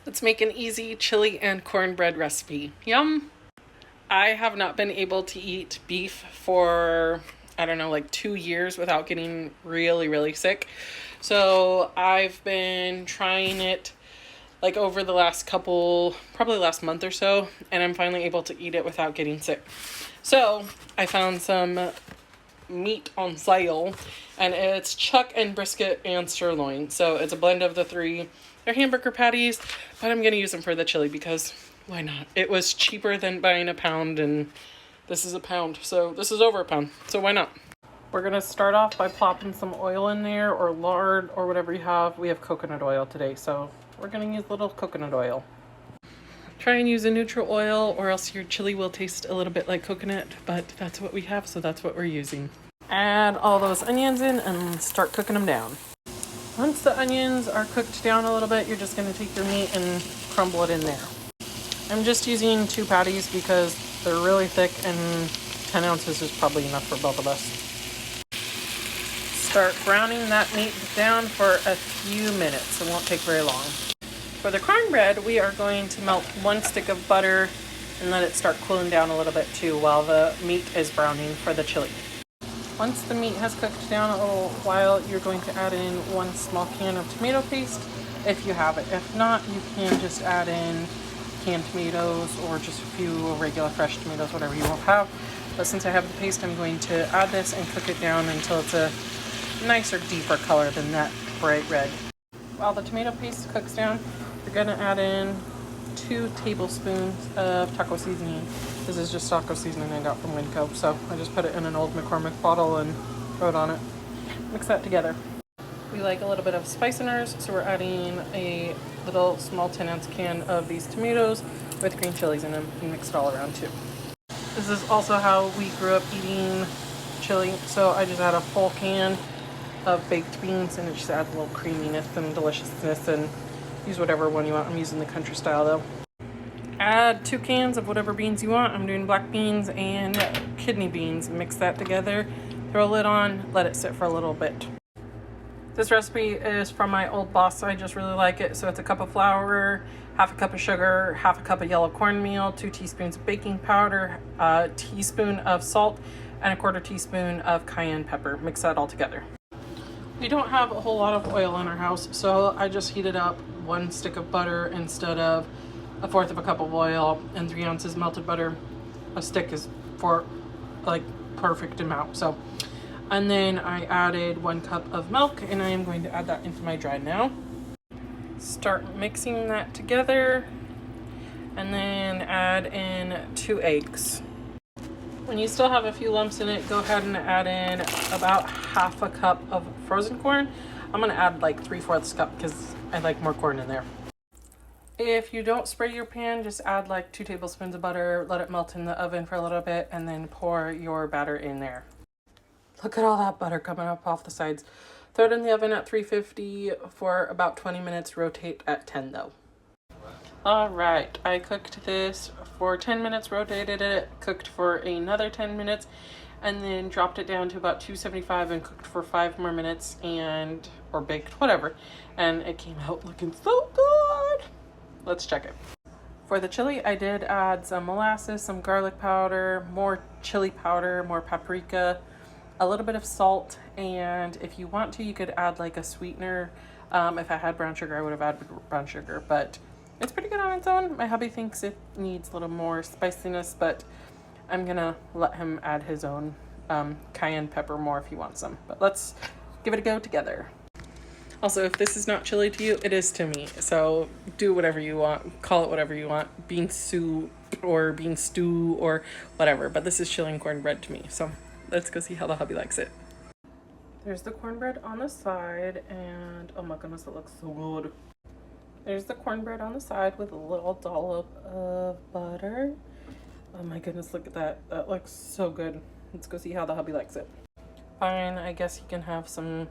Let's make an easy chili and cornbread recipe. Yum! I have not been able to eat beef for, I don't know, like 2 years without getting really, really sick. So I've been trying it like over the last couple, probably last month or so, and I'm finally able to eat it without getting sick. So I found some meat on sale, and it's chuck and brisket and sirloin. So it's a blend of the three. They're hamburger patties, but I'm gonna use them for the chili because why not? It was cheaper than buying a pound, and this is a pound, so this is over a pound, so why not? We're gonna start off by plopping some oil in there, or lard, or whatever you have. We have coconut oil today, so we're gonna use a little coconut oil. Try and use a neutral oil, or else your chili will taste a little bit like coconut, but that's what we have, so that's what we're using. Add all those onions in and start cooking them down. Once the onions are cooked down a little bit, you're just going to take your meat and crumble it in there. I'm just using 2 patties because they're really thick, and 10 ounces is probably enough for both of us. Start browning that meat down for a few minutes. It won't take very long. For the cornbread, we are going to melt 1 stick of butter and let it start cooling down a little bit too while the meat is browning for the chili. Once the meat has cooked down a little while, you're going to add in 1 small can of tomato paste if you have it. If not, you can just add in canned tomatoes or just a few regular fresh tomatoes, whatever you will have. But since I have the paste, I'm going to add this and cook it down until it's a nicer, deeper color than that bright red. While the tomato paste cooks down, you're going to add in 2 tablespoons of taco seasoning. This is just taco seasoning I got from Winco, so I just put it in an old McCormick bottle and wrote on it. Mix that together. We like a little bit of spice in ours, so we're adding a little small 10-ounce can of these tomatoes with green chilies in them and mix it all around too. This is also how we grew up eating chili, so I just add a full can of baked beans and it just adds a little creaminess and deliciousness, and use whatever one you want. I'm using the country style though. Add 2 cans of whatever beans you want. I'm doing black beans and kidney beans. Mix that together, throw a lid on, let it sit for a little bit. This recipe is from my old boss, so I just really like it. So it's a cup of flour, half a cup of sugar, half a cup of yellow cornmeal, 2 teaspoons of baking powder, a teaspoon of salt, and a 1/4 teaspoon of cayenne pepper. Mix that all together. We don't have a whole lot of oil in our house, so I just heated up 1 stick of butter instead of 1/4 of a cup of oil, and 3 ounces melted butter. A stick is for like perfect amount. So, and then I added 1 cup of milk, and I am going to add that into my dry now. Start mixing that together, and then add in 2 eggs. When you still have a few lumps in it, go ahead and add in about half a cup of frozen corn. I'm gonna add like 3/4 cup because I like more corn in there. If you don't spray your pan, just add like 2 tablespoons of butter, let it melt in the oven for a little bit, and then pour your batter in there. Look at all that butter coming up off the sides. Throw it in the oven at 350 for about 20 minutes. Rotate at 10 though. All right, I cooked this for 10 minutes, rotated it, cooked for another 10 minutes, and then dropped it down to about 275 and cooked for 5 more minutes, and or baked, whatever. And it came out looking so good. Let's check it. For the chili, I did add some molasses, some garlic powder, more chili powder, more paprika, a little bit of salt, and if you want to, you could add like a sweetener. If I had brown sugar, I would have added brown sugar, but it's pretty good on its own. My hubby thinks it needs a little more spiciness, but I'm gonna let him add his own cayenne pepper more if he wants some. But let's give it a go together. Also, if this is not chili to you, it is to me. So do whatever you want. Call it whatever you want. Bean soup or bean stew or whatever. But this is chili and cornbread to me. So let's go see how the hubby likes it. There's the cornbread on the side. And oh my goodness, it looks so good. There's the cornbread on the side with a little dollop of butter. Oh my goodness, look at that. That looks so good. Let's go see how the hubby likes it. Fine, I guess he can have some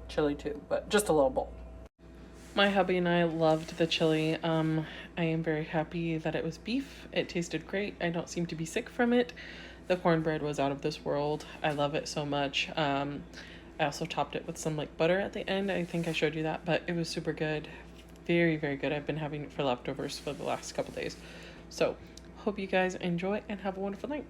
chili too, but just a little bowl. My hubby and I loved the chili. I am very happy that it was beef. It tasted great. I don't seem to be sick from it. The cornbread was out of this world. I love it so much. I also topped it with some like butter at the end. I think I showed you that, but it was super good. very, very good. I've been having it for leftovers for the last couple days. So hope you guys enjoy and have a wonderful night.